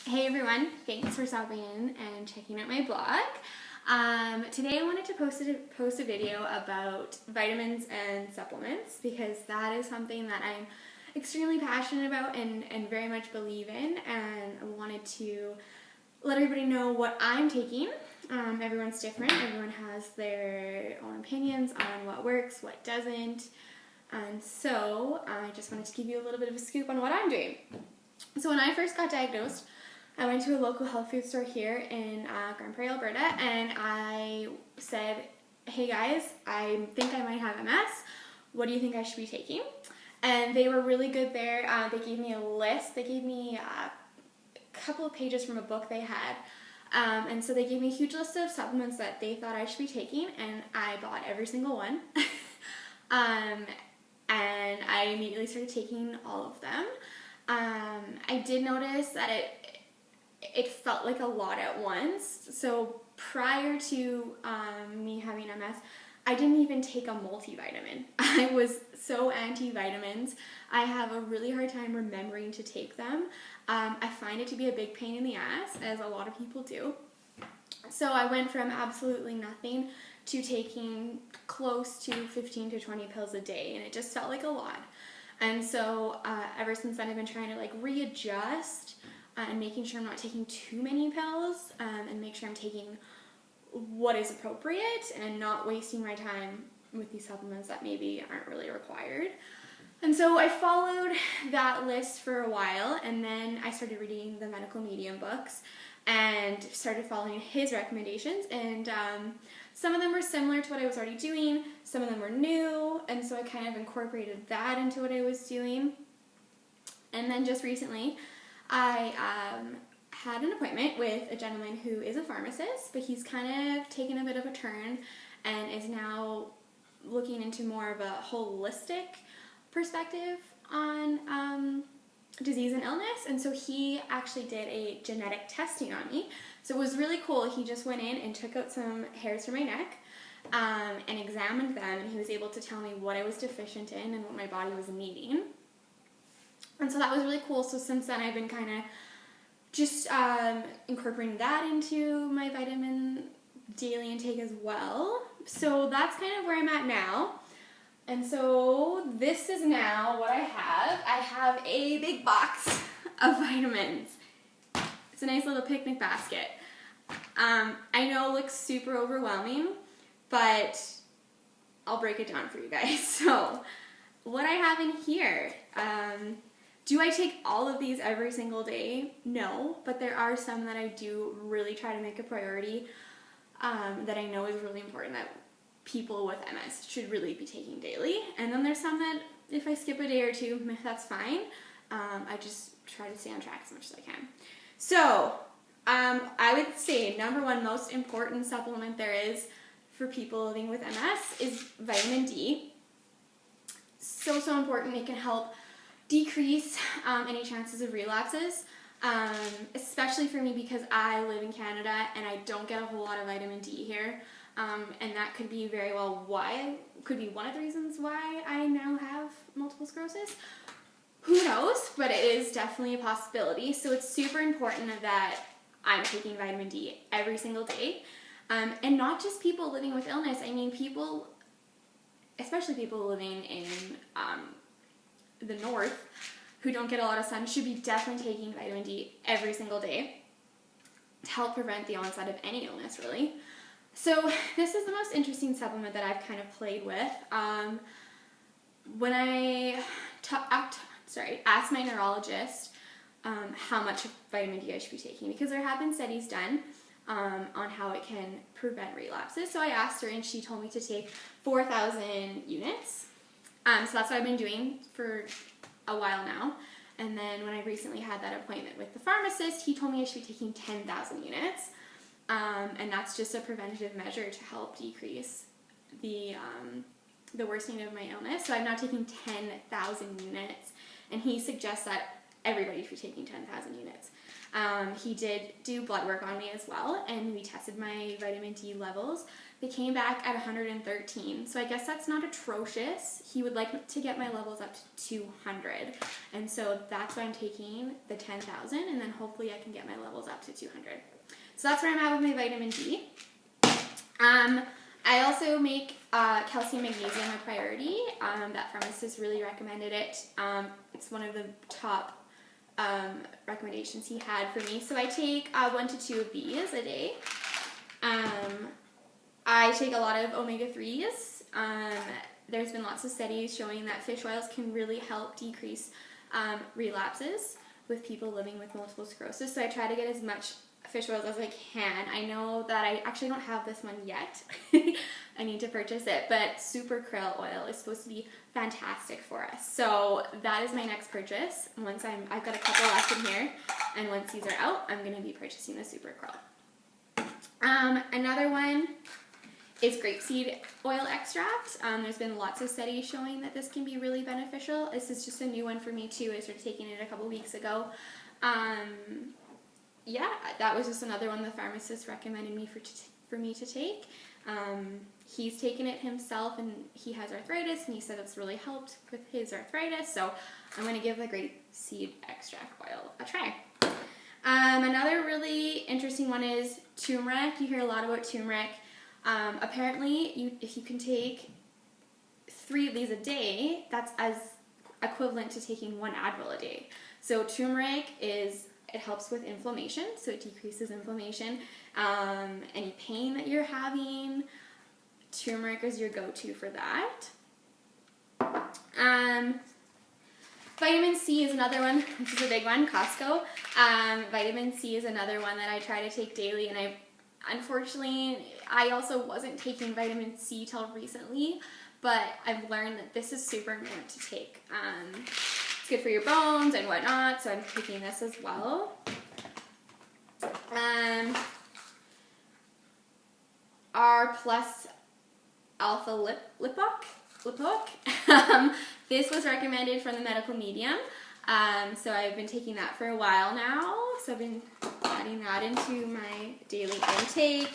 Hey everyone, thanks for stopping in and checking out my blog. Today I wanted to post a video about vitamins and supplements because that is something that I'm extremely passionate about and very much believe in, and I wanted to let everybody know what I'm taking. Everyone's different, everyone has their own opinions on what works, what doesn't, and so I just wanted to give you a little bit of a scoop on what I'm doing. So when I first got diagnosed, I went to a local health food store here in Grand Prairie, Alberta, and I said, hey guys, I think I might have MS. What do you think I should be taking? And they were really good there. They gave me a list. They gave me a couple of pages from a book they had. And so they gave me a huge list of supplements that they thought I should be taking, and I bought every single one. And I immediately started taking all of them. I did notice that it felt like a lot at once. So prior to me having MS, I didn't even take a multivitamin. I was so anti-vitamins. I have a really hard time remembering to take them. I find it to be a big pain in the ass, as a lot of people do. So I went from absolutely nothing to taking close to 15 to 20 pills a day, and it just felt like a lot. And so ever since then, I've been trying to readjust and making sure I'm not taking too many pills, and make sure I'm taking what is appropriate and not wasting my time with these supplements that maybe aren't really required. And so I followed that list for a while, and then I started reading the Medical Medium books and started following his recommendations, and some of them were similar to what I was already doing, some of them were new, and so I kind of incorporated that into what I was doing. And then just recently, I had an appointment with a gentleman who is a pharmacist, but he's kind of taken a bit of a turn and is now looking into more of a holistic perspective on disease and illness. And so he actually did a genetic testing on me. So it was really cool. He just went in and took out some hairs from my neck and examined them, and he was able to tell me what I was deficient in and what my body was needing. And so that was really cool. So since then, I've been kind of just incorporating that into my vitamin daily intake as well. So that's kind of where I'm at now. And so this is now what I have. I have a big box of vitamins. It's a nice little picnic basket. I know it looks super overwhelming, but I'll break it down for you guys. So what I have in here, do I take all of these every single day? No, but there are some that I do really try to make a priority, that I know is really important, that people with MS should really be taking daily. And then there's some that if I skip a day or two, that's fine. I just try to stay on track as much as I can. So I would say number one most important supplement there is for people living with MS is vitamin D. So important. It can help decrease any chances of relapses, especially for me because I live in Canada and I don't get a whole lot of vitamin D here, and that could be very well could be one of the reasons why I now have multiple sclerosis. Who knows, but it is definitely a possibility. So it's super important that I'm taking vitamin D every single day, and not just people living with illness. I mean, people, especially people living in the north who don't get a lot of sun, should be definitely taking vitamin D every single day to help prevent the onset of any illness, really. So this is the most interesting supplement that I've kind of played with. When I asked my neurologist how much vitamin D I should be taking, because there have been studies done on how it can prevent relapses. So I asked her, and she told me to take 4,000 units. So that's what I've been doing for a while now. And then when I recently had that appointment with the pharmacist, he told me I should be taking 10,000 units. And that's just a preventative measure to help decrease the worsening of my illness. So I'm now taking 10,000 units. And he suggests that everybody should be taking 10,000 units. He did do blood work on me as well, and we tested my vitamin D levels. They came back at 113, so I guess that's not atrocious. He would like to get my levels up to 200, and so that's why I'm taking the 10,000, and then hopefully I can get my levels up to 200. So that's where I'm at with my vitamin D. I also make calcium magnesium a priority. That pharmacist really recommended it. It's one of the top recommendations he had for me. So I take 1 to 2 of these a day. I take a lot of omega-3s. There's been lots of studies showing that fish oils can really help decrease relapses with people living with multiple sclerosis. So I try to get as much fish oils as I can. I know that I actually don't have this one yet. I need to purchase it, but super krill oil is supposed to be fantastic for us. So that is my next purchase. Once I've got a couple left in here, and once these are out, I'm going to be purchasing the super krill. Another one is grapeseed oil extract. There's been lots of studies showing that this can be really beneficial. This is just a new one for me too. I started taking it a couple weeks ago. Yeah, that was just another one the pharmacist recommended me for me to take. He's taken it himself, and he has arthritis, and he said it's really helped with his arthritis, so I'm going to give the grapeseed extract oil a try. Another really interesting one is turmeric. You hear a lot about turmeric. Apparently, if you can take 3 of these a day, that's as equivalent to taking 1 Advil a day. So turmeric it helps with inflammation, so it decreases inflammation. Any pain that you're having, turmeric is your go-to for that. Vitamin C is another one. This is a big one, Costco. Vitamin C is another one that I try to take daily, and unfortunately, I also wasn't taking vitamin C till recently, but I've learned that this is super important to take. It's good for your bones and whatnot, so I'm taking this as well. R plus alpha lipoic. This was recommended from the medical medium, so I've been taking that for a while now. So I've been adding that into my daily intake.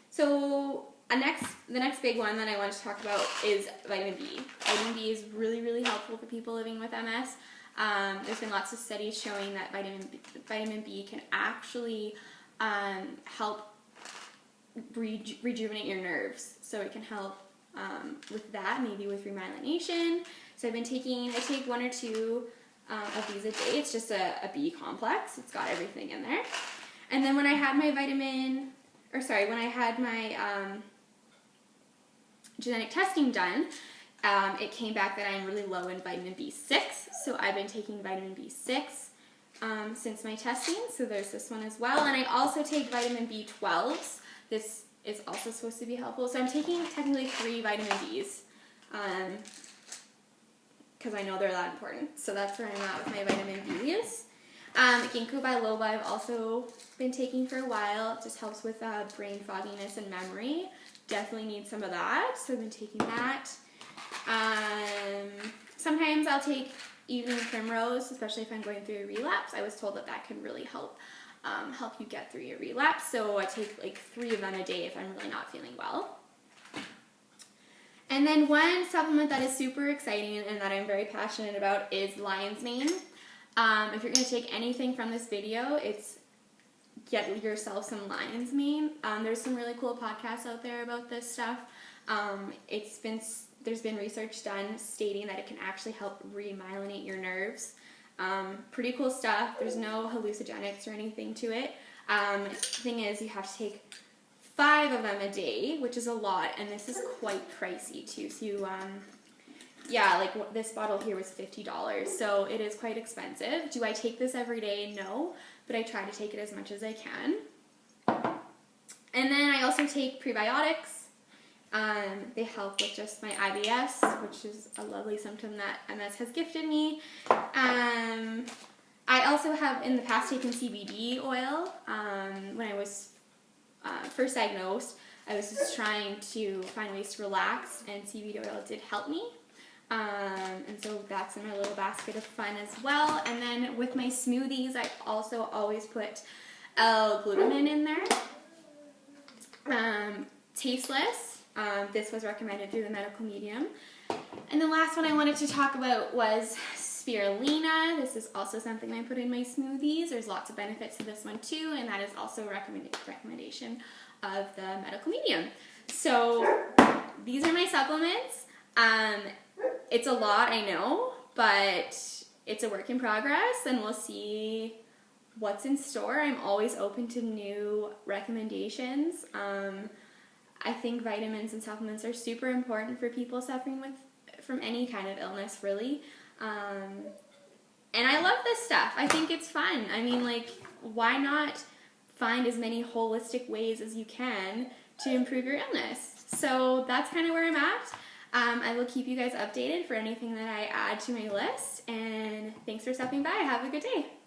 So the next big one that I want to talk about is vitamin B. Vitamin B is really, really helpful for people living with MS. There's been lots of studies showing that vitamin B can actually help rejuvenate your nerves. So it can help with that, maybe with remyelination. So I take 1 or 2 of these a day. It's just a B complex. It's got everything in there. And then when I had my genetic testing done, it came back that I'm really low in vitamin B6, so I've been taking vitamin B6 since my testing, so there's this one as well. And I also take vitamin B12s. This is also supposed to be helpful, so I'm taking technically 3 vitamin Bs, because I know they're that important. So that's where I'm at with my vitamin Bs. Ginkgo biloba I've also been taking for a while. It just helps with brain fogginess and memory. Definitely need some of that, so I've been taking that. Sometimes I'll take evening primrose, especially if I'm going through a relapse. I was told that can really help you get through your relapse, so I take like 3 of them a day if I'm really not feeling well. And then one supplement that is super exciting and that I'm very passionate about is lion's mane. If you're going to take anything from this video, it's get yourself some lion's mane. There's some really cool podcasts out there about this stuff. There's been research done stating that it can actually help remyelinate your nerves. Pretty cool stuff. There's no hallucinogenics or anything to it. The thing is, you have to take 5 of them a day, which is a lot, and this is quite pricey too. So like this bottle here was $50, so it is quite expensive. Do I take this every day? No, but I try to take it as much as I can. And then I also take prebiotics. They help with just my IBS, which is a lovely symptom that MS has gifted me. I also have in the past taken CBD oil. When I was first diagnosed, I was just trying to find ways to relax, and CBD oil did help me. And so that's in my little basket of fun as well. And then with my smoothies, I also always put L-glutamine in there. Tasteless. This was recommended through the medical medium. And the last one I wanted to talk about was spirulina. This is also something I put in my smoothies. There's lots of benefits to this one too, and that is also a recommendation of the medical medium. So these are my supplements. It's a lot, I know, but it's a work in progress, and we'll see what's in store. I'm always open to new recommendations. I think vitamins and supplements are super important for people suffering from any kind of illness, really. And I love this stuff. I think it's fun. I mean, like, why not find as many holistic ways as you can to improve your illness? So that's kind of where I'm at. I will keep you guys updated for anything that I add to my list, and thanks for stopping by. Have a good day.